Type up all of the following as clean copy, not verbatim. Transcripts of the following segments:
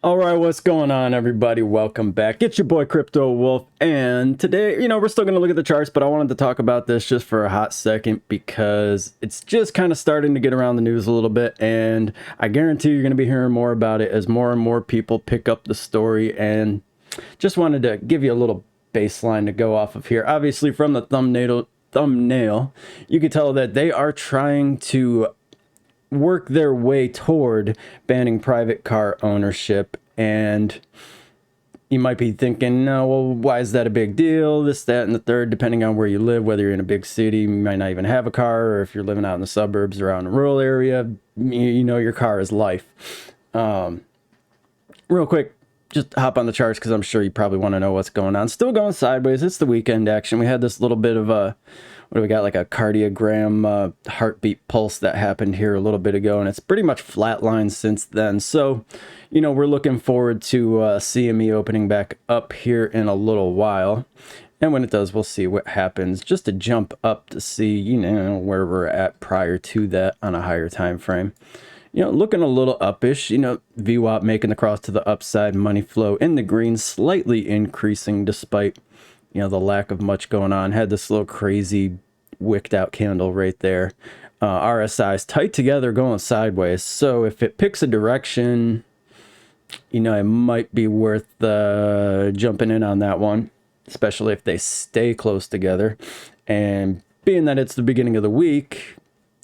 All right, what's going on, everybody? Welcome back. It's your boy Crypto Wolf, and today, we're still going to look at the charts, but I wanted to talk about this just for a hot second because it's just kind of starting to get around the news a little bit, and I guarantee you're going to be hearing more about it as more and more people pick up the story, and just wanted to give you a little baseline to go off of here. Obviously, from the thumbnail, you can tell that they are trying to work their way toward banning private car ownership. And you might be thinking, no, well, why is that a big deal? This, that, and the third, depending on where you live, whether you're in a big city, you might not even have a car, or if you're living out in the suburbs or out in a rural area, you know your car is life. Real quick, just hop on the charts because I'm sure you probably want to know what's going on. Still going sideways. It's the weekend action. We had this little bit of a, what do we got, like a cardiogram heartbeat pulse that happened here a little bit ago, and it's pretty much flatlined since then. So, we're looking forward to CME opening back up here in a little while. And when it does, we'll see what happens. Just to jump up to see, where we're at prior to that on a higher time frame. Looking a little uppish, VWAP making the cross to the upside, money flow in the green, slightly increasing despite, the lack of much going on. Had this little crazy wicked out candle right there. RSI's tight together going sideways. So if it picks a direction, it might be worth jumping in on that one, especially if they stay close together. And being that it's the beginning of the week,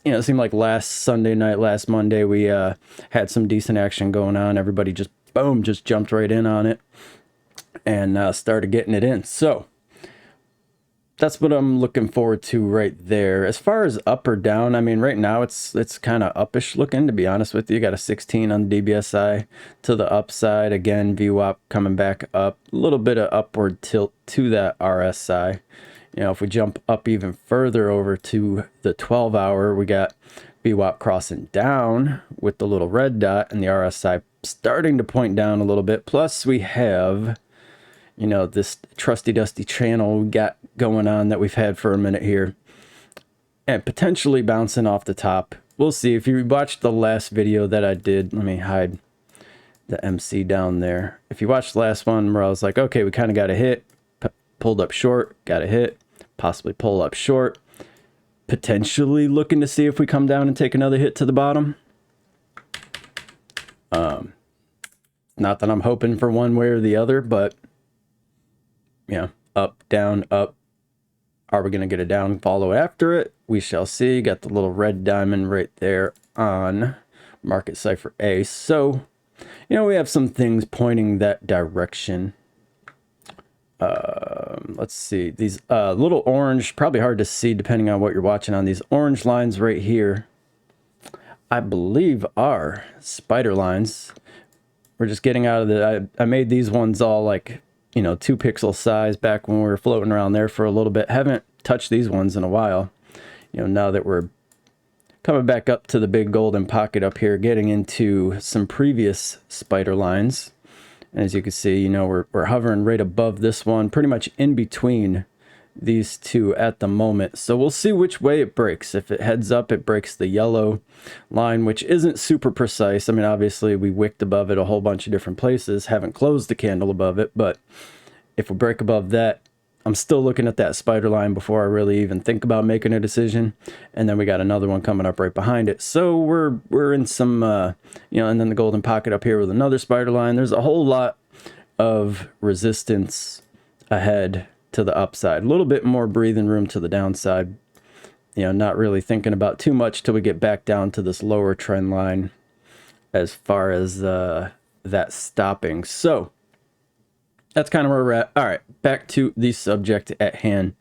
it seemed like last Sunday night, last Monday, we had some decent action going on. Everybody just, boom, just jumped right in on it and started getting it in. So that's what I'm looking forward to right there. As far as up or down, right now it's kind of uppish looking, to be honest with you. Got a 16 on the DBSI to the upside. Again, VWAP coming back up. A little bit of upward tilt to that RSI. If we jump up even further over to the 12-hour, we got VWAP crossing down with the little red dot and the RSI starting to point down a little bit. Plus we have, this trusty dusty channel we got going on that we've had for a minute here and potentially bouncing off the top. We'll see. If you watched the last video that I did, let me hide the MC down there. If you watched the last one where I was like, okay, we kind of got a hit, pulled up short, got a hit, possibly pull up short, potentially looking to see if we come down and take another hit to the bottom. Not that I'm hoping for one way or the other, but up, down, up. Are we going to get a down follow after it? We shall see. Got the little red diamond right there on Market Cipher A. So, we have some things pointing that direction. Let's see. These little orange, probably hard to see depending on what you're watching on. These orange lines right here, I believe are spider lines. We're just getting out of the, I made these ones all like, 2 pixel size back when we were floating around there for a little bit. Haven't touched these ones in a while. Now that we're coming back up to the big golden pocket up here, getting into some previous spider lines. And as you can see, we're hovering right above this one, pretty much in between these two at the moment. So we'll see which way it breaks. If it heads up, it breaks the yellow line, which isn't super precise. Obviously we wicked above it a whole bunch of different places, haven't closed the candle above it, but if we break above that, I'm still looking at that spider line before I really even think about making a decision. And then we got another one coming up right behind it. So we're in some, and then the golden pocket up here with another spider line. There's a whole lot of resistance ahead to the upside. A little bit more breathing room to the downside. Not really thinking about too much till we get back down to this lower trend line as far as that stopping. So that's kind of where we're at. All right, back to the subject at hand.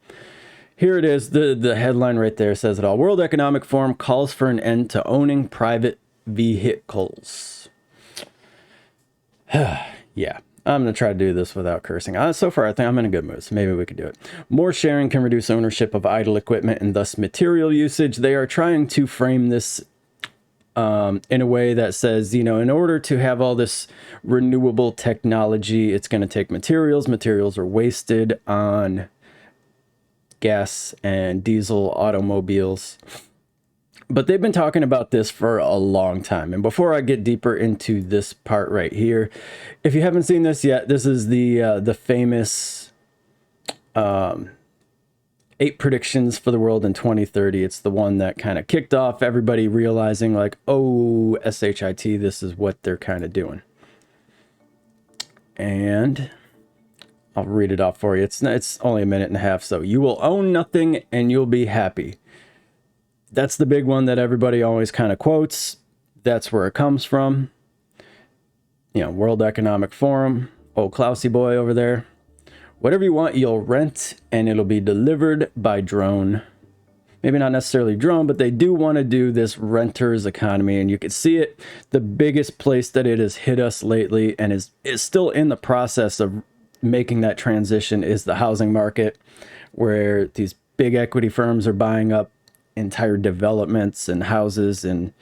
Here it is. The headline right there says it all. World Economic Forum calls for an end to owning private vehicles. Yeah, I'm going to try to do this without cursing. So far, I think I'm in a good mood, so maybe we could do it. More sharing can reduce ownership of idle equipment and thus material usage. They are trying to frame this in a way that says, in order to have all this renewable technology, it's going to take materials. Materials are wasted on gas and diesel automobiles. But they've been talking about this for a long time. And before I get deeper into this part right here, if you haven't seen this yet, this is the famous 8 predictions for the world in 2030. It's the one that kind of kicked off everybody realizing like, oh, SHIT, this is what they're kind of doing. And I'll read it off for you. It's only a minute and a half. So you will own nothing and you'll be happy. That's the big one that everybody always kind of quotes. That's where it comes from. You know, World Economic Forum, old Klausy boy over there. Whatever you want, you'll rent and it'll be delivered by drone. Maybe not necessarily drone, but they do want to do this renter's economy. And you can see it. The biggest place that it has hit us lately and is still in the process of making that transition is the housing market, where these big equity firms are buying up entire developments and houses and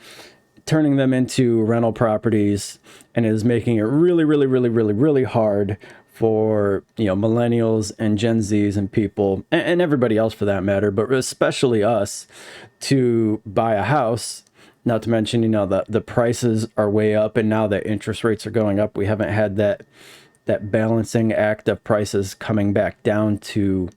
turning them into rental properties, and it is making it really hard for, you know, millennials and Gen Zs and people and everybody else for that matter, but especially us, to buy a house. Not to mention, you know, the prices are way up, and now that interest rates are going up, we haven't had that balancing act of prices coming back down to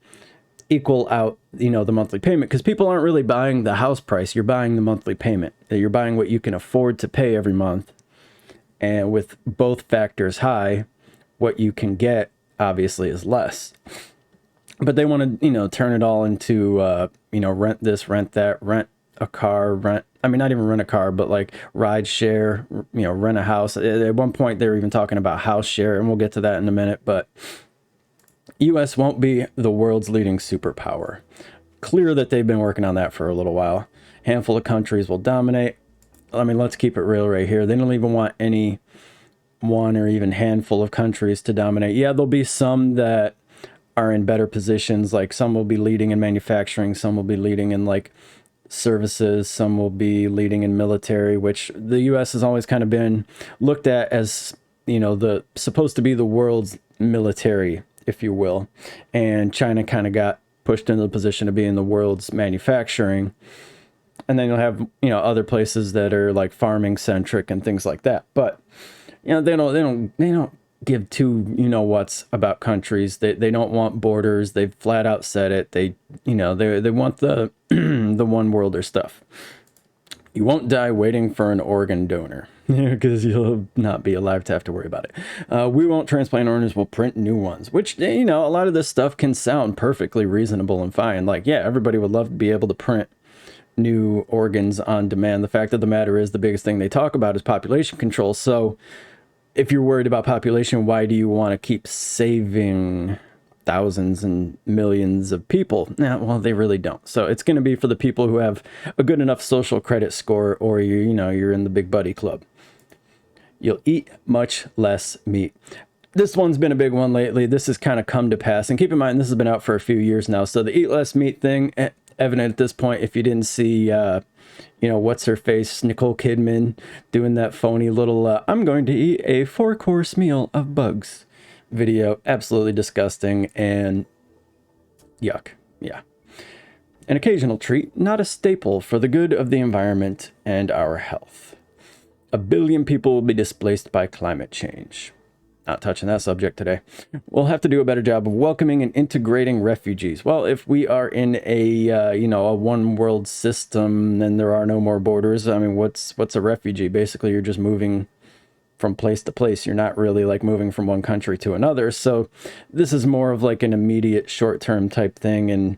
equal out, you know, the monthly payment, because people aren't really buying the house price. You're buying the monthly payment. You're buying what you can afford to pay every month. And with both factors high, what you can get obviously is less. But they want to, you know, turn it all into, you know, rent this, rent that, rent a car, not even rent a car, but like ride share, you know, rent a house. At one point they were even talking about house share, and we'll get to that in a minute. But US won't be the world's leading superpower. Clear that they've been working on that for a little while. Handful of countries will dominate. I mean, let's keep it real right here. They don't even want any one or even handful of countries to dominate. Yeah, there'll be some that are in better positions. Like some will be leading in manufacturing, some will be leading in like services, some will be leading in military, which the US has always kind of been looked at as, you know, supposed to be the world's military, if you will. And China kind of got pushed into the position of being the world's manufacturing. And then you'll have, you know, other places that are like farming centric and things like that. But, you know, they don't give two, you know, what's about countries. They don't want borders. They've flat out said it. They, you know, they want the the one worlder stuff. You won't die waiting for an organ donor, because you'll not be alive to have to worry about it. We won't transplant organs, we'll print new ones, which, you know, a lot of this stuff can sound perfectly reasonable and fine. Like, yeah, everybody would love to be able to print new organs on demand. The fact of the matter is the biggest thing they talk about is population control. So if you're worried about population, why do you want to keep saving thousands and millions of people? Nah, well, they really don't. So it's going to be for the people who have a good enough social credit score, or you're in the big buddy club. You'll eat much less meat. This one's been a big one lately. This has kind of come to pass, and keep in mind this has been out for a few years now. So the eat less meat thing, evident at this point. If you didn't see you know, what's her face, Nicole Kidman, doing that phony little I'm going to eat a 4-course meal of bugs video. Absolutely disgusting and yuck. Yeah. An occasional treat, not a staple for the good of the environment and our health. 1 billion people will be displaced by climate change. Not touching that subject today. We'll have to do a better job of welcoming and integrating refugees. Well, if we are in a, you know, a one world system, then there are no more borders. I mean, what's a refugee? Basically, you're just moving from place to place. You're not really like moving from one country to another. So this is more of like an immediate short-term type thing. And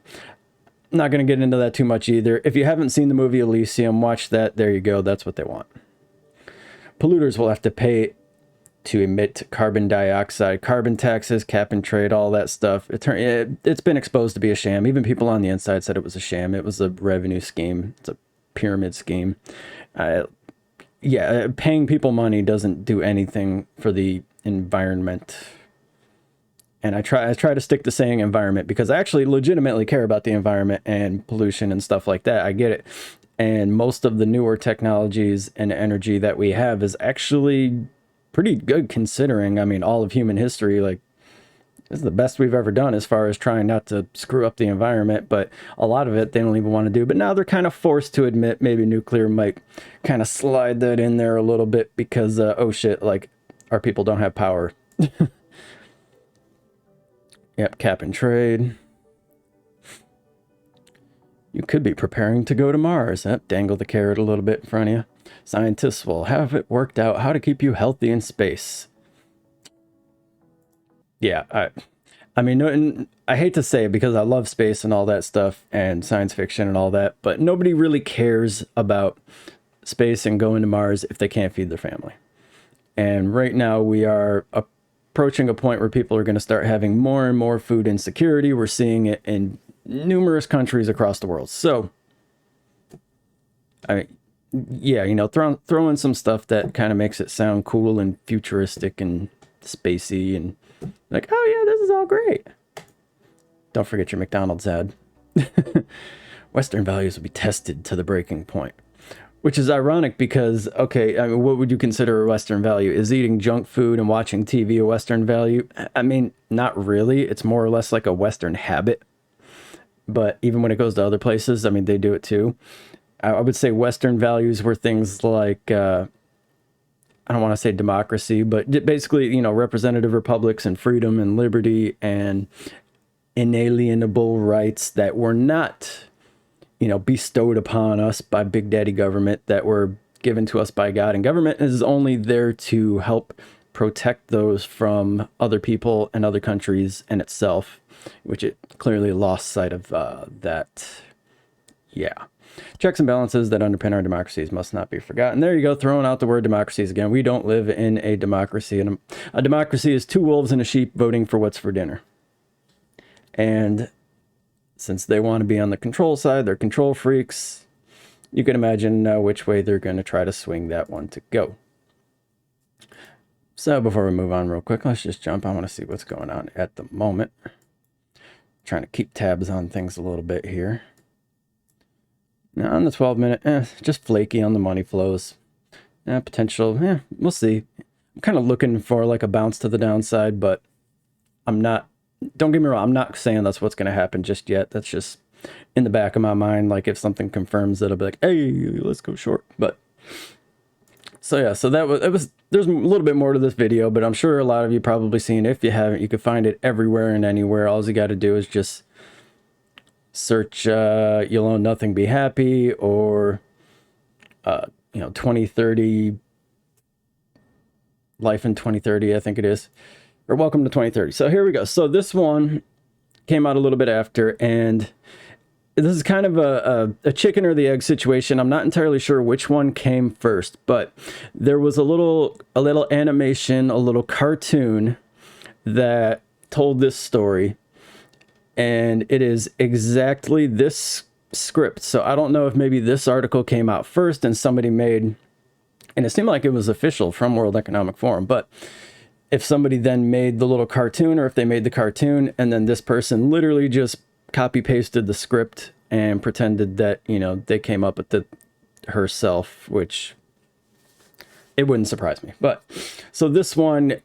I'm not going to get into that too much either. If you haven't seen the movie Elysium, watch that. There you go. That's what they want. Polluters will have to pay to emit carbon dioxide, carbon taxes, cap and trade, all that stuff. It's been exposed to be a sham. Even people on the inside said it was a sham. It was a revenue scheme. It's a pyramid scheme. Yeah, paying people money doesn't do anything for the environment. And I try to stick to saying environment because I actually legitimately care about the environment and pollution and stuff like that. I get it. And most of the newer technologies and energy that we have is actually pretty good considering, I mean, all of human history. Like, This is the best we've ever done as far as trying not to screw up the environment, but a lot of it they don't even want to do. But now they're kind of forced to admit maybe nuclear might kind of slide that in there a little bit because, oh shit, like our people don't have power. Yep, cap and trade. You could be preparing to go to Mars. Yep, dangle the carrot a little bit in front of you. Scientists will have it worked out how to keep you healthy in space. Yeah, I mean, I hate to say it because I love space and all that stuff and science fiction and all that, but nobody really cares about space and going to Mars if they can't feed their family. And right now we are approaching a point where people are going to start having more and more food insecurity. We're seeing it in numerous countries across the world. So, I mean, yeah, you know, throw in some stuff that kind of makes it sound cool and futuristic and spacey and like, oh yeah, this is all great. Don't forget your McDonald's ad. Western values will be tested to the breaking point. Which is ironic because, okay, I mean, what would you consider a Western value? Is eating junk food and watching TV a Western value? I mean, not really. It's more or less like a Western habit. But even when it goes to other places, I mean, they do it too. I would say Western values were things like, I don't want to say democracy, but basically, you know, representative republics and freedom and liberty and inalienable rights that were not, you know, bestowed upon us by Big Daddy government, that were given to us by God. And government is only there to help protect those from other people and other countries and itself, which it clearly lost sight of that. Yeah. Checks and balances that underpin our democracies must not be forgotten. There you go, throwing out the word democracies again. We don't live in a democracy. And a democracy is two wolves and a sheep voting for what's for dinner. And since they want to be on the control side, they're control freaks, you can imagine which way they're going to try to swing that one to go. So before we move on real quick, let's just jump. I want to see what's going on at the moment. Trying to keep tabs on things a little bit here. Now on the 12-minute, just flaky on the money flows. Potential, we'll see. I'm kind of looking for like a bounce to the downside, but I'm not, don't get me wrong, I'm not saying that's what's going to happen just yet. That's just in the back of my mind. Like if something confirms that, I'll be like, hey, let's go short. But so yeah, so there's a little bit more to this video, but I'm sure a lot of you probably seen it. If you haven't, you can find it everywhere and anywhere. All you got to do is just search You'll Own Nothing, Be Happy, or 2030, Life in 2030, I think it is, or Welcome to 2030. So here we go. So this one came out a little bit after, and this is kind of a chicken or the egg situation. I'm not entirely sure which one came first, but there was a little animation, a little cartoon that told this story, and it is exactly this script. So I don't know if maybe this article came out first and somebody made, and it seemed like it was official from World Economic Forum, but if somebody then made the little cartoon, or if they made the cartoon and then this person literally just copy pasted the script and pretended that, you know, they came up with it herself, which it wouldn't surprise me. But so this one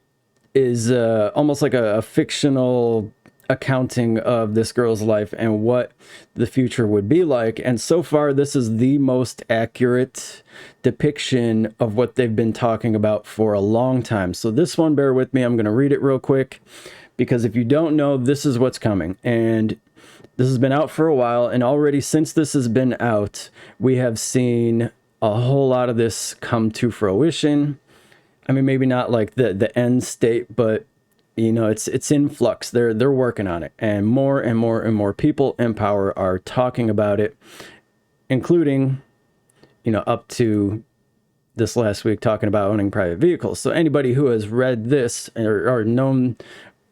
is almost like a fictional accounting of this girl's life and what the future would be like. And so far, this is the most accurate depiction of what they've been talking about for a long time. So this one, bear with me, I'm going to read it real quick, because if you don't know, this is what's coming. And this has been out for a while, and already since this has been out, we have seen a whole lot of this come to fruition. I mean, maybe not like the end state, but you know, it's in flux. They're working on it, and more and more and more people in power are talking about it, including, you know, up to this last week talking about owning private vehicles. So anybody who has read this or known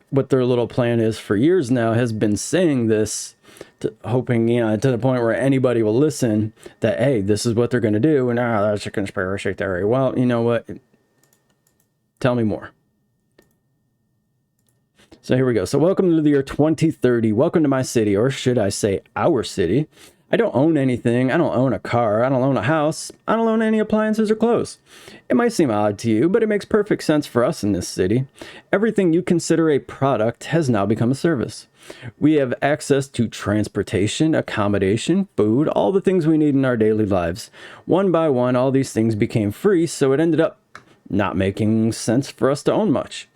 what their little plan is for years now has been saying this, hoping, you know, to the point where anybody will listen, that, hey, this is what they're going to do, and that's a conspiracy theory. Well, you know what? Tell me more. So here we go. So welcome to the year 2030. Welcome to my city, or should I say our city. I don't own anything. I don't own a car. I don't own a house. I don't own any appliances or clothes. It might seem odd to you, but it makes perfect sense for us in this city. Everything you consider a product has now become a service. We have access to transportation, accommodation, food, all the things we need in our daily lives. One by one, all these things became free, so it ended up not making sense for us to own much.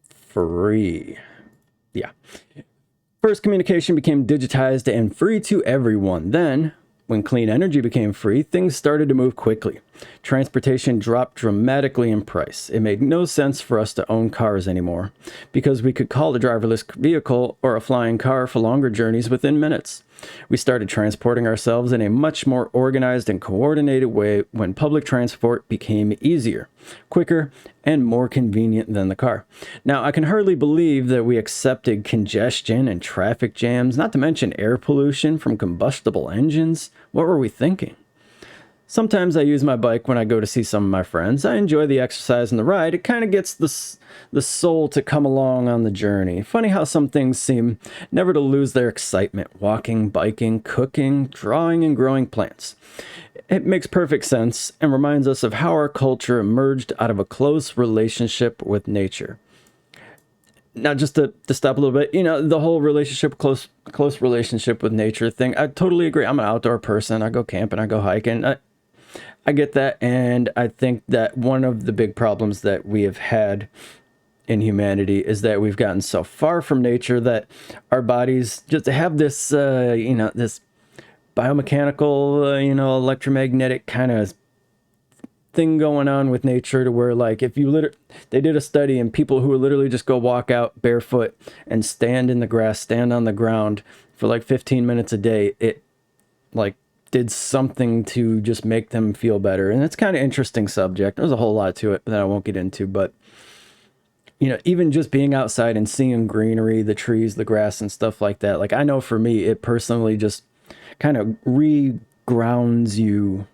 Free. Yeah. First, communication became digitized and free to everyone. Then, when clean energy became free, things started to move quickly. Transportation dropped dramatically in price. It made no sense for us to own cars anymore because we could call a driverless vehicle or a flying car for longer journeys within minutes. We started transporting ourselves in a much more organized and coordinated way when public transport became easier, quicker, and more convenient than the car. Now, I can hardly believe that we accepted congestion and traffic jams, not to mention air pollution from combustible engines. What were we thinking? Sometimes I use my bike when I go to see some of my friends. I enjoy the exercise and the ride. It kind of gets the soul to come along on the journey. Funny how some things seem never to lose their excitement. Walking, biking, cooking, drawing, and growing plants. It makes perfect sense and reminds us of how our culture emerged out of a close relationship with nature. Now, just to stop a little bit, the whole relationship, close relationship with nature thing, I totally agree. I'm an outdoor person. I go camping, I go hiking. I get that, and I think that one of the big problems that we have had in humanity is that we've gotten so far from nature that our bodies just have this, this biomechanical, electromagnetic kind of thing going on with nature to where, like, if you they did a study and people who would literally just go walk out barefoot and stand in the grass, stand on the ground for like 15 minutes a day, it like did something to just make them feel better. And it's kind of interesting subject. There's a whole lot to it that I won't get into, but even just being outside and seeing greenery, the trees, the grass and stuff like that. Like, I know for me, it personally just kind of re-grounds you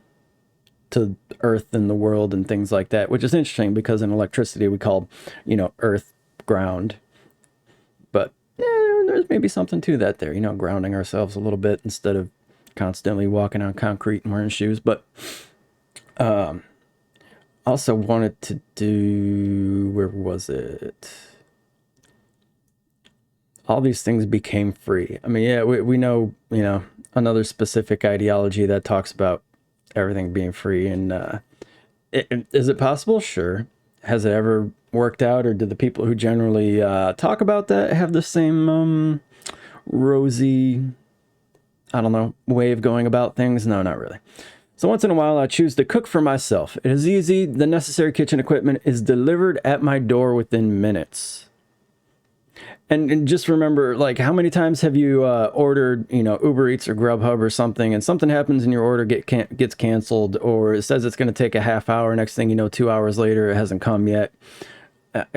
to earth and the world and things like that, which is interesting because in electricity we call, earth ground. But there's maybe something to that there, grounding ourselves a little bit instead of constantly walking on concrete and wearing shoes. But also wanted to do, where was it? All these things became free. I mean, yeah, we know, another specific ideology that talks about everything being free. And is it possible? Sure. Has it ever worked out, or did the people who generally talk about that have the same rosy, I don't know, way of going about things? No, not really. So once in a while, I choose to cook for myself. It is easy. The necessary kitchen equipment is delivered at my door within minutes. And just remember, like, how many times have you ordered, Uber Eats or Grubhub or something, and something happens and your order gets canceled, or it says it's going to take a half hour. Next thing you know, 2 hours later, it hasn't come yet.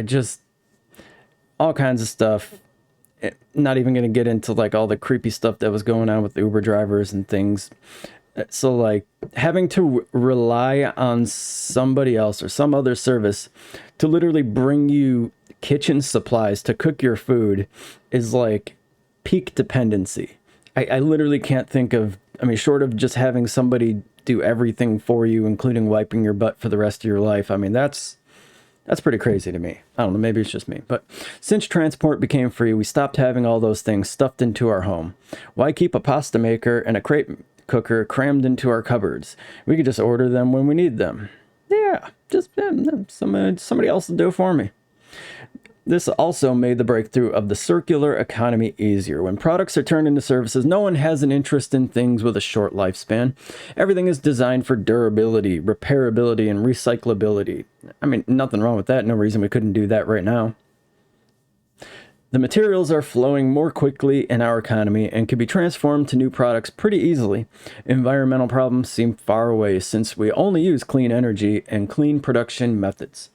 Just all kinds of stuff. Not even going to get into like all the creepy stuff that was going on with the Uber drivers and things. So like having to rely on somebody else or some other service to literally bring you kitchen supplies to cook your food is like peak dependency. I literally can't think of, short of just having somebody do everything for you, including wiping your butt for the rest of your life. I mean, that's pretty crazy to me. I don't know, maybe it's just me. But since transport became free, we stopped having all those things stuffed into our home. Why keep a pasta maker and a crepe cooker crammed into our cupboards? We could just order them when we need them. Yeah, just somebody else will do it for me. This also made the breakthrough of the circular economy easier. When products are turned into services, no one has an interest in things with a short lifespan. Everything is designed for durability, repairability, and recyclability. Nothing wrong with that. No reason we couldn't do that right now. The materials are flowing more quickly in our economy and can be transformed to new products pretty easily. Environmental problems seem far away since we only use clean energy and clean production methods.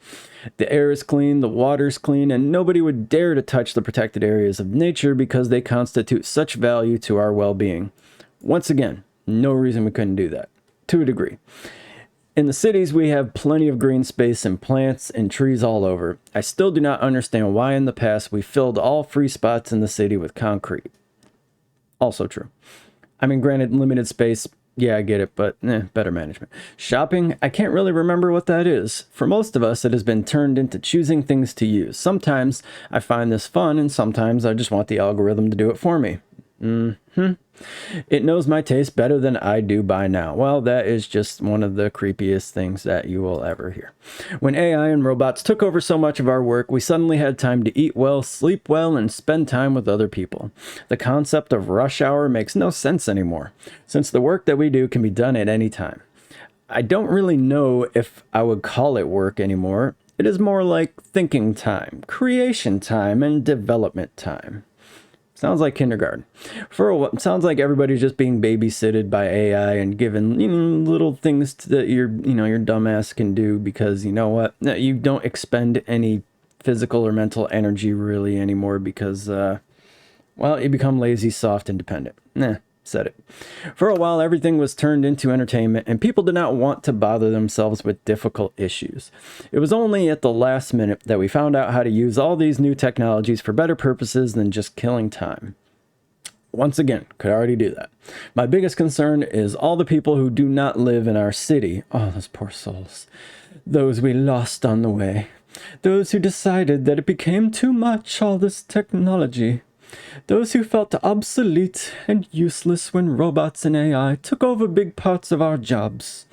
The air is clean, the water's clean, and nobody would dare to touch the protected areas of nature because they constitute such value to our well-being. Once again, no reason we couldn't do that, to a degree. In the cities, we have plenty of green space and plants and trees all over. I still do not understand why in the past we filled all free spots in the city with concrete. Also true. I mean, granted, limited space, yeah, I get it, but better management. Shopping, I can't really remember what that is. For most of us, it has been turned into choosing things to use. Sometimes I find this fun, and sometimes I just want the algorithm to do it for me. It knows my taste better than I do by now. Well, that is just one of the creepiest things that you will ever hear. When AI and robots took over so much of our work, we suddenly had time to eat well, sleep well, and spend time with other people. The concept of rush hour makes no sense anymore, since the work that we do can be done at any time. I don't really know if I would call it work anymore. It is more like thinking time, creation time, and development time. Sounds like kindergarten. For a while, sounds like everybody's just being babysitted by AI and given, little things that your dumbass can do because you know what? You don't expend any physical or mental energy really anymore because, you become lazy, soft, and dependent. Said it. For a while, everything was turned into entertainment, and people did not want to bother themselves with difficult issues. It was only at the last minute that we found out how to use all these new technologies for better purposes than just killing time. Once again, could already do that. My biggest concern is all the people who do not live in our city. Oh, those poor souls. Those we lost on the way. Those who decided that it became too much, all this technology. Those who felt obsolete and useless when robots and AI took over big parts of our jobs.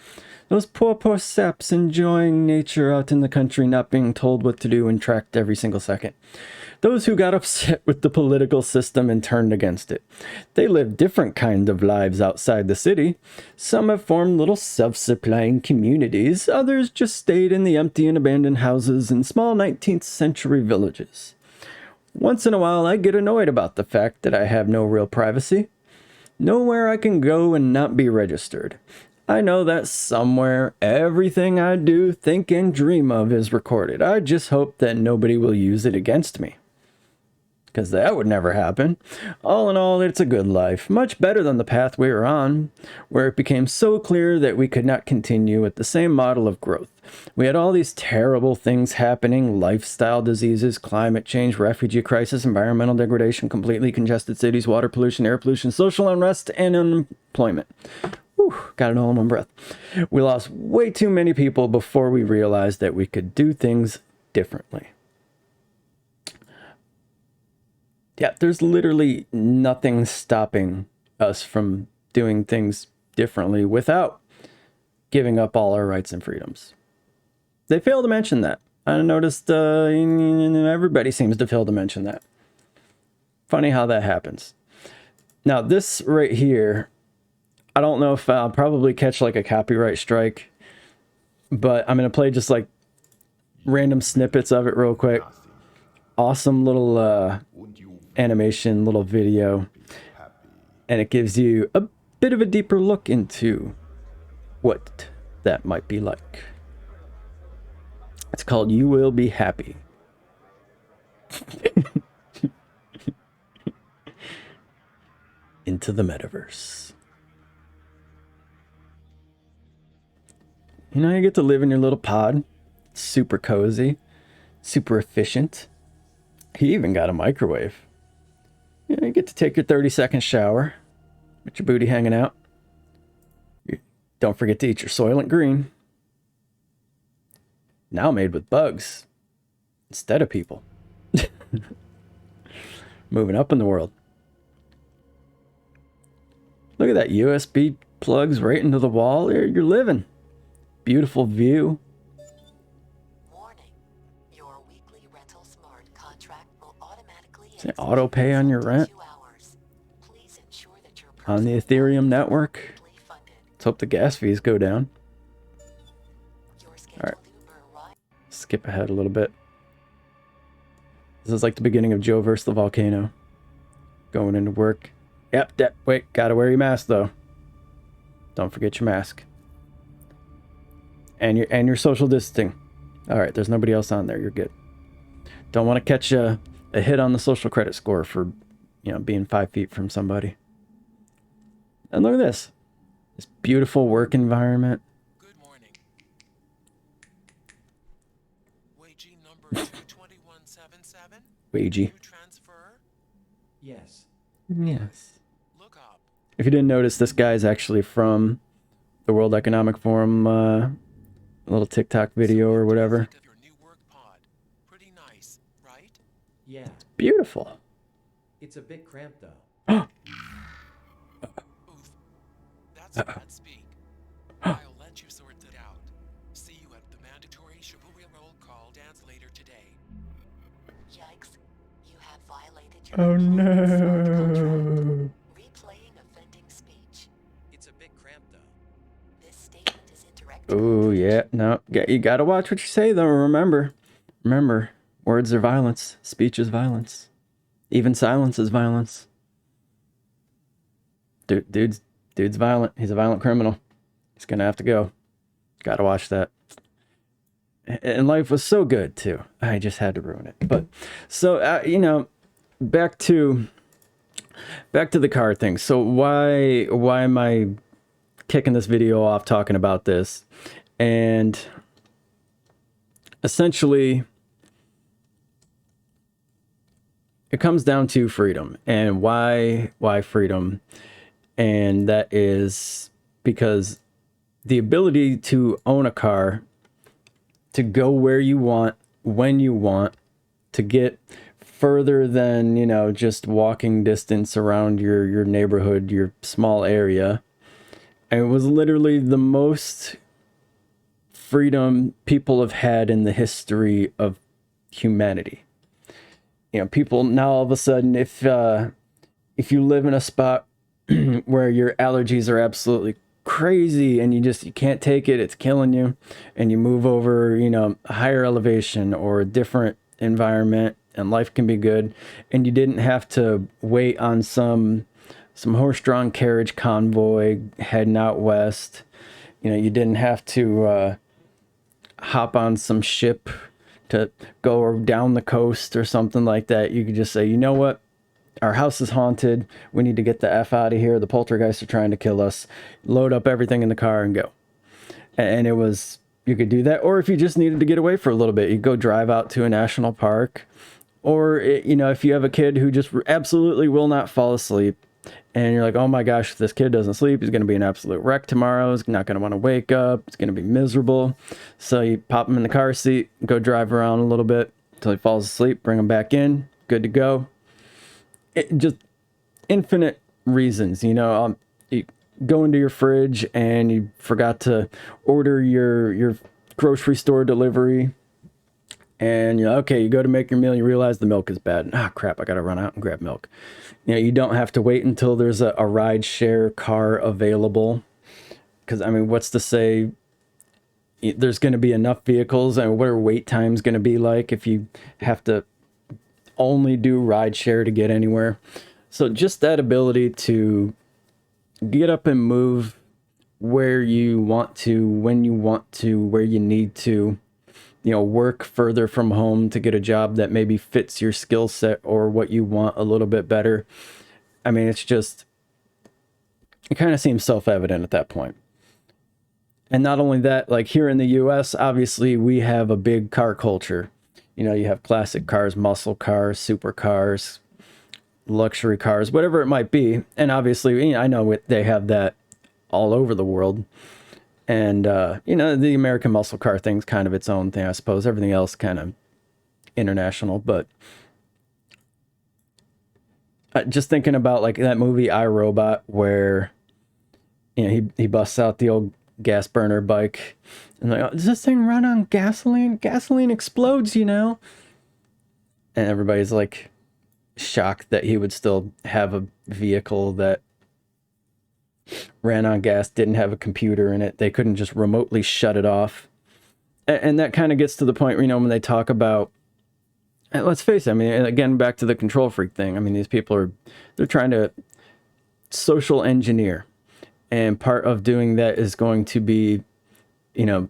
Those poor saps enjoying nature out in the country, not being told what to do and tracked every single second. Those who got upset with the political system and turned against it. They live different kind of lives outside the city. Some have formed little self-supplying communities. Others just stayed in the empty and abandoned houses in small 19th century villages. Once in a while, I get annoyed about the fact that I have no real privacy. Nowhere I can go and not be registered. I know that somewhere, everything I do, think, and dream of is recorded. I just hope that nobody will use it against me. Because that would never happen. All in all, it's a good life. Much better than the path we were on, where it became so clear that we could not continue with the same model of growth. We had all these terrible things happening: lifestyle diseases, climate change, refugee crisis, environmental degradation, completely congested cities, water pollution, air pollution, social unrest, and unemployment. Whew, got it all in one breath. We lost way too many people before we realized that we could do things differently. Yeah, there's literally nothing stopping us from doing things differently without giving up all our rights and freedoms. They fail to mention that. I noticed everybody seems to fail to mention that. Funny how that happens. Now, this right here, I don't know if I'll probably catch like a copyright strike, but I'm going to play just like random snippets of it real quick. Awesome little animation, little video, and it gives you a bit of a deeper look into what that might be like. It's called You Will Be Happy. Into the metaverse. You know, you get to live in your little pod. Super cozy, super efficient. He even got a microwave. You know, you get to take your 30-second shower with your booty hanging out. Don't forget to eat your Soylent Green. Now made with bugs instead of people. Moving up in the world. Look at that, USB plugs right into the wall. You're living. Beautiful view. Warning. Your weekly rental smart contract will automatically Say auto pay on your rent. Please ensure that your On the Ethereum network. Let's hope the gas fees go down. All right. Skip ahead a little bit. This is like the beginning of Joe versus the volcano. Going into work. Yep, wait, gotta wear your mask though. Don't forget your mask. And your social distancing. All right, there's nobody else on there. You're good. Don't want to catch a hit on the social credit score for, being 5 feet from somebody. And look at this. This beautiful work environment. Good morning. Wagee number 22177. Wagee. Transfer. Yes. Yes. Look up. If you didn't notice, this guy is actually from the World Economic Forum, a little TikTok video or whatever. Think of your new work pod. Pretty nice, right? Yeah, Beautiful. it's a bit cramped though. Oof. That's bad speak. I'll let you sort that out. See you at the mandatory Shibuya roll call dance later today. Yikes. You have violated your Oh employment smart contract. no. Replaying offending speech. It's a bit cramped though. This statement is interactive. Oh yeah, no, you gotta watch what you say though. Remember, words are violence, speech is violence, even silence is violence. Dude's violent. He's a violent criminal. He's gonna have to go. Gotta watch that. And life was so good too. I just had to ruin it. But so you know, back to the car thing. So why am I kicking this video off talking about this? And essentially it comes down to freedom. And why freedom? And that is because the ability to own a car, to go where you want, when you want, to get further than, you know, just walking distance around your neighborhood, your small area. And it was literally the most freedom people have had in the history of humanity. You know, people now all of a sudden, if you live in a spot where your allergies are absolutely crazy and you can't take it, it's killing you, and you move over, you know, a higher elevation or a different environment, and life can be good, and you didn't have to wait on some horse-drawn carriage convoy heading out west. You know, you didn't have to hop on some ship to go down the coast or something like that. You could just say, you know what? Our house is haunted. We need to get the F out of here. The poltergeists are trying to kill us. Load up everything in the car and go. And it was, you could do that. Or if you just needed to get away for a little bit, you go drive out to a national park. Or, you know, if you have a kid who just absolutely will not fall asleep, and you're like, oh my gosh, if this kid doesn't sleep, he's going to be an absolute wreck tomorrow. He's not going to want to wake up. It's going to be miserable. So you pop him in the car seat, go drive around a little bit until he falls asleep, bring him back in, good to go. It just infinite reasons, you know. You go into your fridge and you forgot to order your grocery store delivery, and you're okay, you go to make your meal, you realize the milk is bad. Ah, crap, I gotta run out and grab milk. You know, you don't have to wait until there's a ride share car available, because I mean, what's to say there's going to be enough vehicles, and what are wait times going to be like if you have to only do ride share to get anywhere? So just that ability to get up and move where you want to, when you want to, where you need to, you know, work further from home to get a job that maybe fits your skill set or what you want a little bit better. I mean, it's just, it kind of seems self-evident at that point. And not only that, like here in the US, obviously we have a big car culture. You know, you have classic cars, muscle cars, supercars, luxury cars, whatever it might be. And obviously, you know, I know they have that all over the world. And, you know, the American muscle car thing's kind of its own thing, I suppose. Everything else kind of international. But just thinking about like that movie I, Robot, where, you know, he busts out the old gas burner bike and like, oh, does this thing run on gasoline? Gasoline explodes, you know? And everybody's like shocked that he would still have a vehicle that ran on gas, didn't have a computer in it. They couldn't just remotely shut it off. And that kind of gets to the point, you know, when they talk about, and let's face it, I mean, again, back to the control freak thing. I mean, these people they're trying to social engineer. And part of doing that is going to be, you know,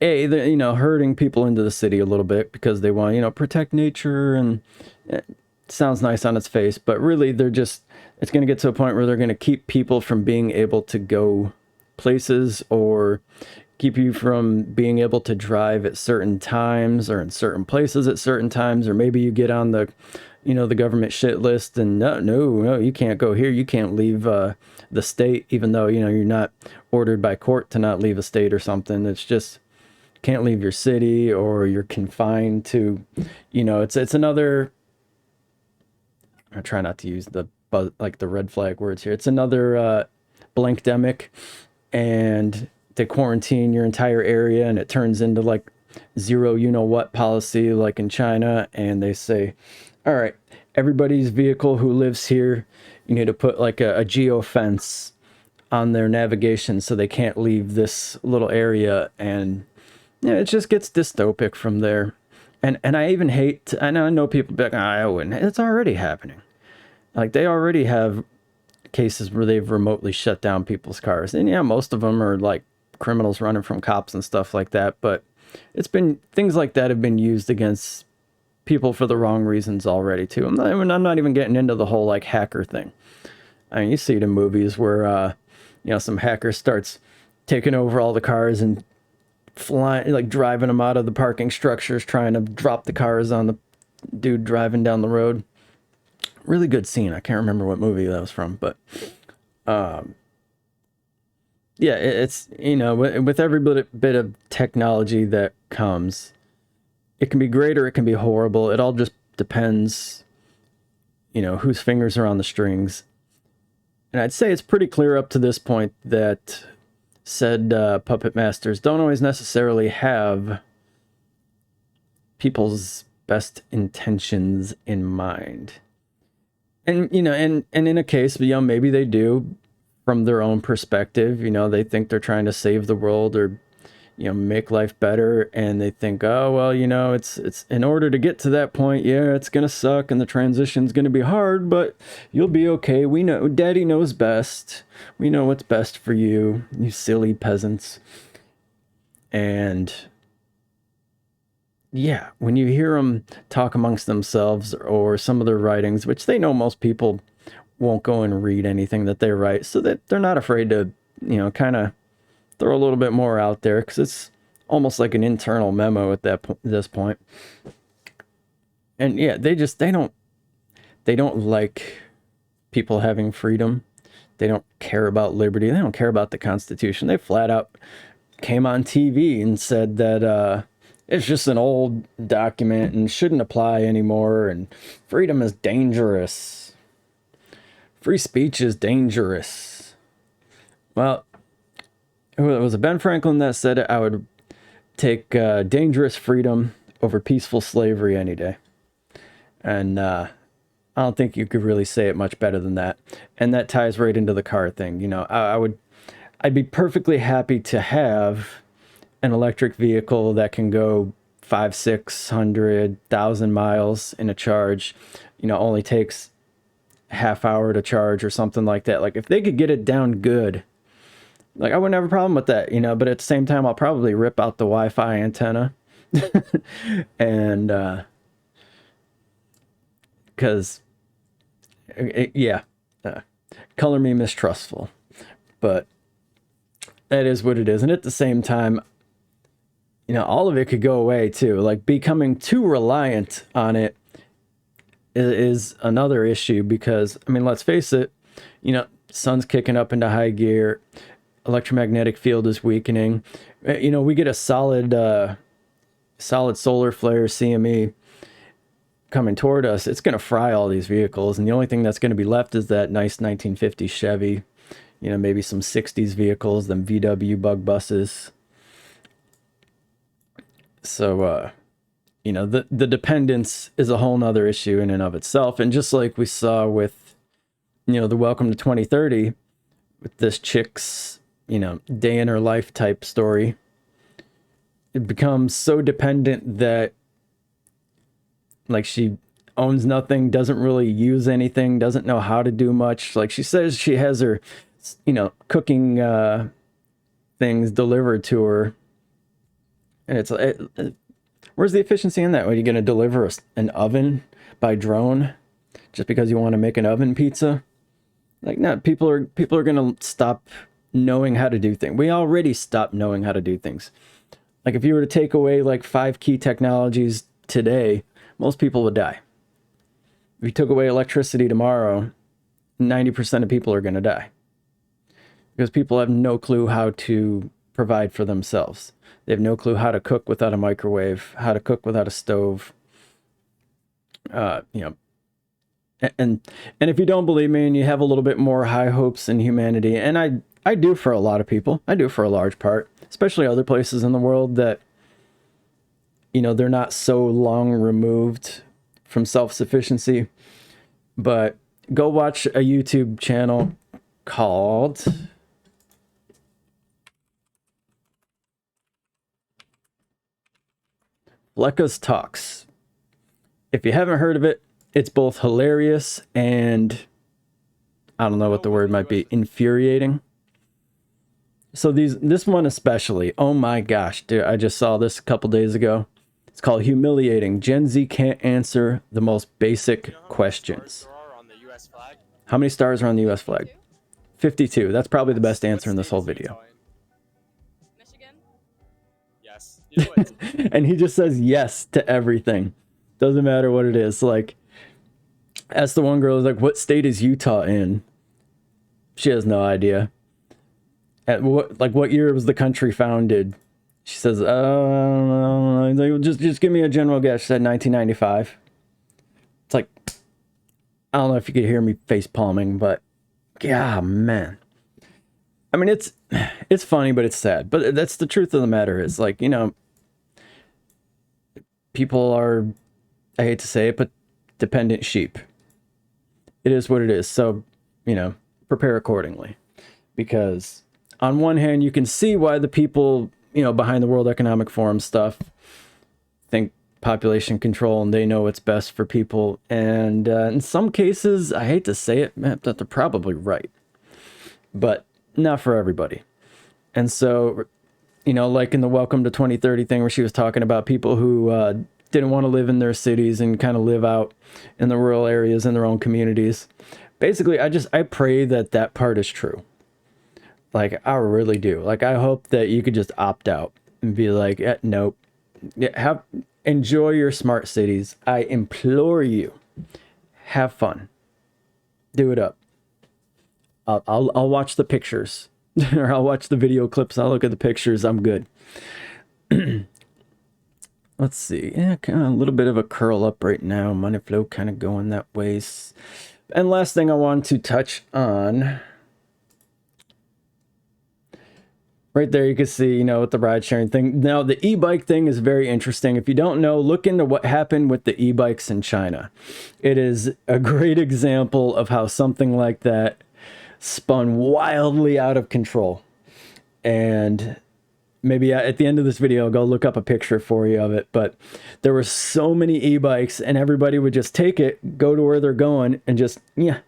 you know, herding people into the city a little bit because they want, you know, protect nature, and it sounds nice on its face, but really it's going to get to a point where they're going to keep people from being able to go places, or keep you from being able to drive at certain times or in certain places at certain times, or maybe you get on the, the government shit list, and no, you can't go here. You can't leave the state, even though, you're not ordered by court to not leave a state or something. It's just can't leave your city, or you're confined to, it's another, I try not to use the red flag words here. It's another blankdemic, and they quarantine your entire area, and it turns into like zero what policy, like in China, and they say, all right, everybody's vehicle who lives here, you need to put like a geo fence on their navigation so they can't leave this little area. And it just gets dystopic from there. And I even hate, I know people be like, I wouldn't. It's already happening. Like, they already have cases where they've remotely shut down people's cars. And yeah, most of them are like criminals running from cops and stuff like that. But things like that have been used against people for the wrong reasons already too. I'm not even getting into the whole like hacker thing. I mean, you see it in movies where some hacker starts taking over all the cars and flying, like driving them out of the parking structures, trying to drop the cars on the dude driving down the road. Really good scene. I can't remember what movie that was from, but yeah, it's with every bit of technology that comes, it can be great or it can be horrible. It all just depends, whose fingers are on the strings. And I'd say it's pretty clear up to this point that said puppet masters don't always necessarily have people's best intentions in mind. And, and in a case, maybe they do from their own perspective. They think they're trying to save the world or make life better, and they think, oh well, it's in order to get to that point, yeah, it's gonna suck and the transition's gonna be hard, but you'll be okay. We know, daddy knows best. We know what's best for you, you silly peasants. And yeah, when you hear them talk amongst themselves or some of their writings, which they know most people won't go and read anything that they write, so that they're not afraid to kind of throw a little bit more out there, because it's almost like an internal memo at this point. And yeah, they don't like people having freedom. They don't care about liberty. They don't care about the Constitution. They flat out came on TV and said that it's just an old document and shouldn't apply anymore, and freedom is dangerous. Free speech is dangerous. Well, it was Ben Franklin that said it. I would take dangerous freedom over peaceful slavery any day. And I don't think you could really say it much better than that. And that ties right into the car thing. I'd be perfectly happy to have an electric vehicle that can go 500-600,000 miles in a charge. Only takes half hour to charge or something like that. Like, if they could get it down good, like, I wouldn't have a problem with that, but at the same time, I'll probably rip out the Wi-Fi antenna. And, because, color me mistrustful, but that is what it is. And at the same time, all of it could go away too. Like, becoming too reliant on it is another issue, because, let's face it, sun's kicking up into high gear. Electromagnetic field is weakening. We get a solid solar flare CME coming toward us. It's going to fry all these vehicles, and the only thing that's going to be left is that nice 1950s Chevy, maybe some 60s vehicles, them VW bug buses. So, the dependence is a whole nother issue in and of itself. And just like we saw with, the Welcom to 2030, with this chick's, day in her life type story, it becomes so dependent that, like, she owns nothing, doesn't really use anything, doesn't know how to do much. Like, she says she has her, cooking things delivered to her. And it's where's the efficiency in that? Are you going to deliver an oven by drone just because you want to make an oven pizza? Like, no, people are going to stop knowing how to do things. We already stopped knowing how to do things. Like, if you were to take away like 5 key technologies today, most people would die. If you took away electricity tomorrow, 90% of people are going to die. Because people have no clue how to provide for themselves. They have no clue how to cook without a microwave, how to cook without a stove. You know, and if you don't believe me and you have a little bit more high hopes in humanity, and I do for a lot of people, I do for a large part, especially other places in the world that, you know, they're not so long removed from self-sufficiency. But go watch a YouTube channel called Fleccas Talks. If you haven't heard of it, it's both hilarious and, I don't know what the word might be, infuriating. So this one especially, oh my gosh, dude, I just saw this a couple days ago. It's called Humiliating. Gen Z can't answer the most basic questions. How many stars are on the US flag? 52. That's probably the best answer in this whole video. Michigan? Yes. And he just says yes to everything. Doesn't matter what it is. Like, ask the one girl, like, what state is Utah in? She has no idea. At what year was the country founded? She says, just give me a general guess. She said 1995. It's like, I don't know if you could hear me face palming, but yeah, man. I mean, it's funny, but it's sad. But that's the truth of the matter is, like, you know, people are, I hate to say it, but dependent sheep. It is what it is. So, you know, prepare accordingly. Because on one hand, you can see why the people, you know, behind the World Economic Forum stuff think population control and they know what's best for people. And in some cases, I hate to say it, man, that they're probably right. But not for everybody. And so, you know, like in the Welcome to 2030 thing where she was talking about people who didn't want to live in their cities and kind of live out in the rural areas in their own communities. Basically, I pray that that part is true. Like, I really do. Like, I hope that you could just opt out and be like, nope. Enjoy your smart cities. I implore you. Have fun. Do it up. I'll watch the pictures. Or I'll watch the video clips. I'll look at the pictures. I'm good. Let's see. Yeah, kind of a little bit of a curl up right now. Money flow kind of going that way. And last thing I want to touch on. Right there, you can see, you know, with the ride sharing thing. Now, the e-bike thing is very interesting. If you don't know, look into what happened with the e-bikes in China. It is a great example of how something like that spun wildly out of control. And maybe at the end of this video, I'll go look up a picture for you of it. But there were so many e-bikes and everybody would just take it, go to where they're going and just yeet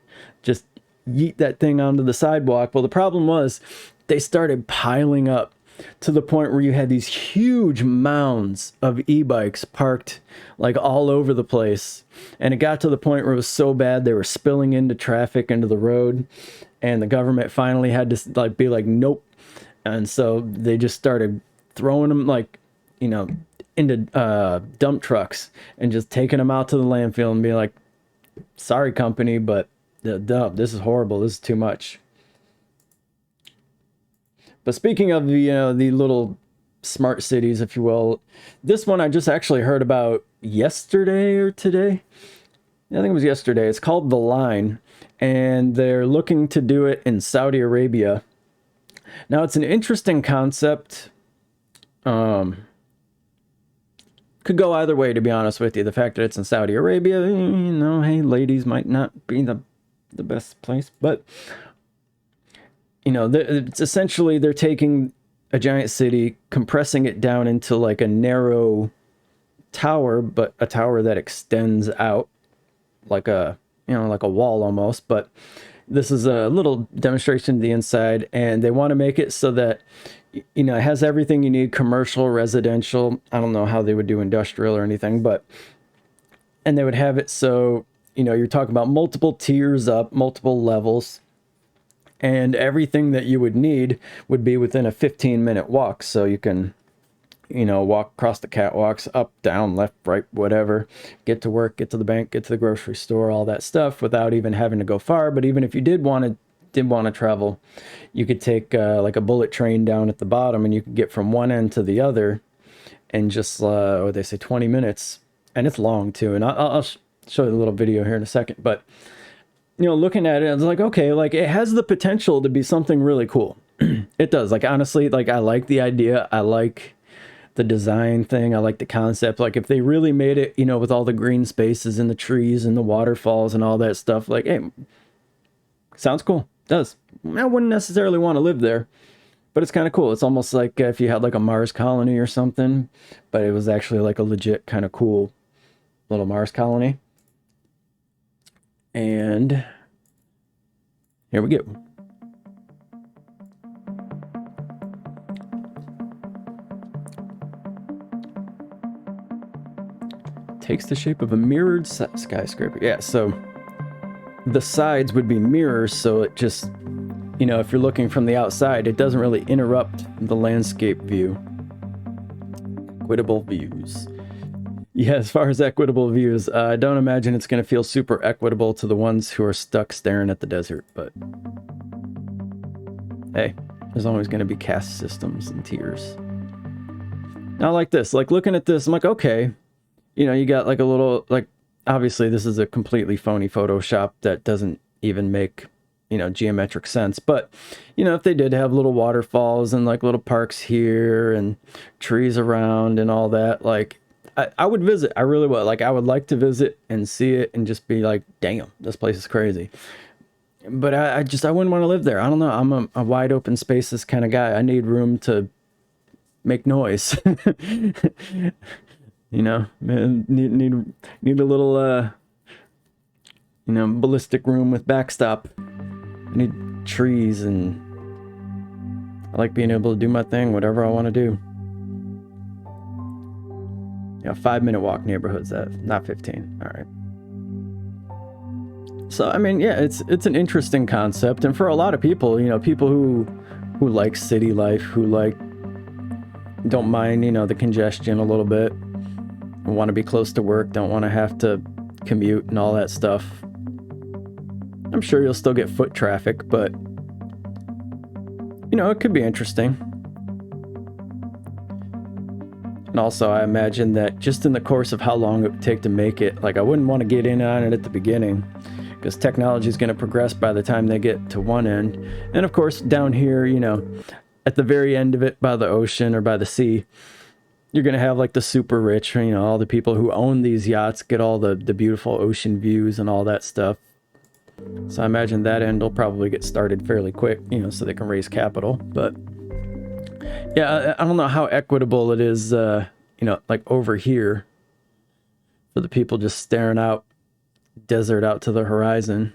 that thing onto the sidewalk. Well, the problem was they started piling up to the point where you had these huge mounds of e-bikes parked like all over the place. And it got to the point where it was so bad they were spilling into traffic, into the road. And the government finally had to be like, nope. And so they just started throwing them, like, you know, into dump trucks and just taking them out to the landfill and being like, sorry, company, but this is horrible. This is too much. But speaking of the little smart cities, if you will, this one I just actually heard about yesterday or today. I think it was yesterday. It's called The Line, and they're looking to do it in Saudi Arabia. Now, it's an interesting concept. Could go either way, to be honest with you. The fact that it's in Saudi Arabia, you know, hey, ladies, might not be the best place, but you know, it's essentially they're taking a giant city, compressing it down into like a narrow tower, but a tower that extends out like a, you know, like a wall almost. But this is a little demonstration of the inside, and they want to make it so that, you know, it has everything you need: commercial, residential. I don't know how they would do industrial or anything, but, and they would have it so, you know, you're talking about multiple tiers up, multiple levels. And everything that you would need would be within a 15-minute walk. So you can, you know, walk across the catwalks, up, down, left, right, whatever, get to work, get to the bank, get to the grocery store, all that stuff without even having to go far. But even if you did want to travel, you could take like a bullet train down at the bottom, and you could get from one end to the other in just what they say 20 minutes, and it's long too. And I'll show you a little video here in a second. But you know, looking at it, I was like, okay, like it has the potential to be something really cool. It does. Like honestly, like I like the idea. I like the design thing. I like the concept. Like if they really made it, you know, with all the green spaces and the trees and the waterfalls and all that stuff, like, hey, sounds cool. It does. I wouldn't necessarily want to live there, but it's kind of cool. It's almost like if you had like a Mars colony or something, but it was actually like a legit kind of cool little Mars colony. And here we go. Takes the shape of a mirrored skyscraper. Yeah, so the sides would be mirrors, so it just, you know, if you're looking from the outside, it doesn't really interrupt the landscape view. Equitable views. Yeah, as far as equitable views, I don't imagine it's going to feel super equitable to the ones who are stuck staring at the desert, but hey, there's always going to be caste systems and tiers. Now, like this, like looking at this, I'm like, okay, you know, you got like a little, like, obviously this is a completely phony Photoshop that doesn't even make, you know, geometric sense. But, you know, if they did have little waterfalls and like little parks here and trees around and all that, like, I would visit. I really would. Like, I would like to visit and see it and just be like, damn, this place is crazy. But I wouldn't want to live there. I don't know. I'm a wide open spaces kind of guy. I need room to make noise. You know, need a little, you know, ballistic room with backstop. I need trees, and I like being able to do my thing, whatever I want to do. Yeah, 5-minute walk neighborhoods, not 15. All right. So, I mean, yeah, it's an interesting concept. And for a lot of people, you know, people who like city life, who don't mind, you know, the congestion a little bit, want to be close to work, don't want to have to commute and all that stuff. I'm sure you'll still get foot traffic, but, you know, it could be interesting. And also, I imagine that just in the course of how long it would take to make it, like, I wouldn't want to get in on it at the beginning, because technology is going to progress by the time they get to one end. And of course, down here, you know, at the very end of it, by the ocean or by the sea, you're going to have like the super rich, you know, all the people who own these yachts get all the beautiful ocean views and all that stuff. So I imagine that end will probably get started fairly quick, you know, so they can raise capital. But yeah, I don't know how equitable it is, you know, like over here for the people just staring out desert out to the horizon.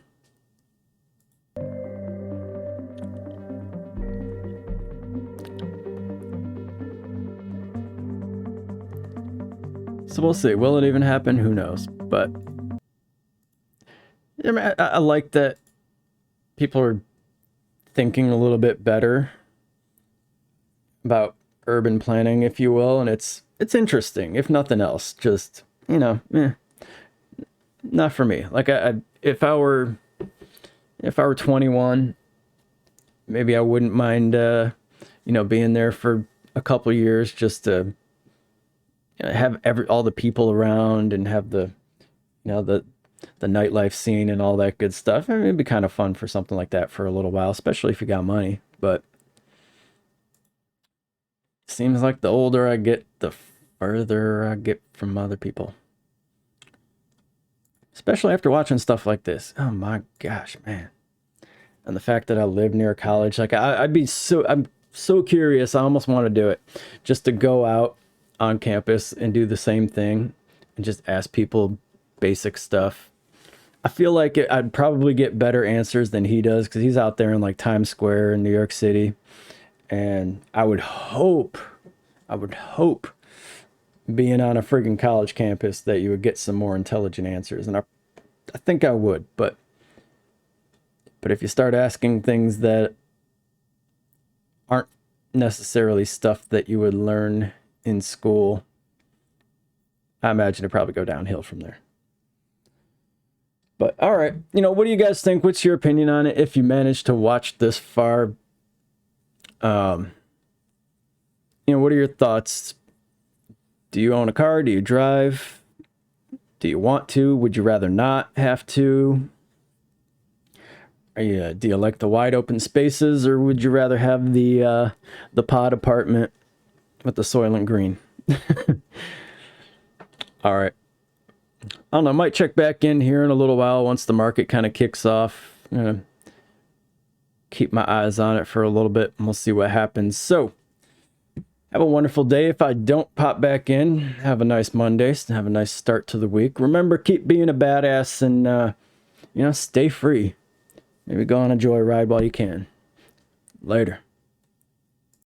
So we'll see. Will it even happen? Who knows? But I mean, I like that people are thinking a little bit better about urban planning, if you will, and it's interesting, if nothing else. Just, you know, not for me. Like, if I were 21, maybe I wouldn't mind, you know, being there for a couple years just to, you know, have all the people around and have the, you know, the nightlife scene and all that good stuff. I mean, it'd be kind of fun for something like that for a little while, especially if you got money. But it seems like the older I get, the further I get from other people. Especially after watching stuff like this. Oh my gosh, man. And the fact that I live near a college, like I'm so curious. I almost want to do it, just to go out on campus and do the same thing and just ask people basic stuff. I feel like I'd probably get better answers than he does, because he's out there in like Times Square in New York City. And I would hope being on a friggin' college campus that you would get some more intelligent answers. And I think I would, but if you start asking things that aren't necessarily stuff that you would learn in school. I imagine it'd probably go downhill from there. But all right, you know, what do you guys think? What's your opinion on it? If you managed to watch this far, you know, what are your thoughts? Do you own a car? Do you drive? Do you want to? Would you rather not have to? Do you like the wide open spaces, or would you rather have the pod apartment with the Soylent Green? All right. I don't know. I might check back in here in a little while once the market kind of kicks off. I'm gonna keep my eyes on it for a little bit, and we'll see what happens. So, have a wonderful day. If I don't pop back in, have a nice Monday. Have a nice start to the week. Remember, keep being a badass and, you know, stay free. Maybe go on a joyride while you can. Later.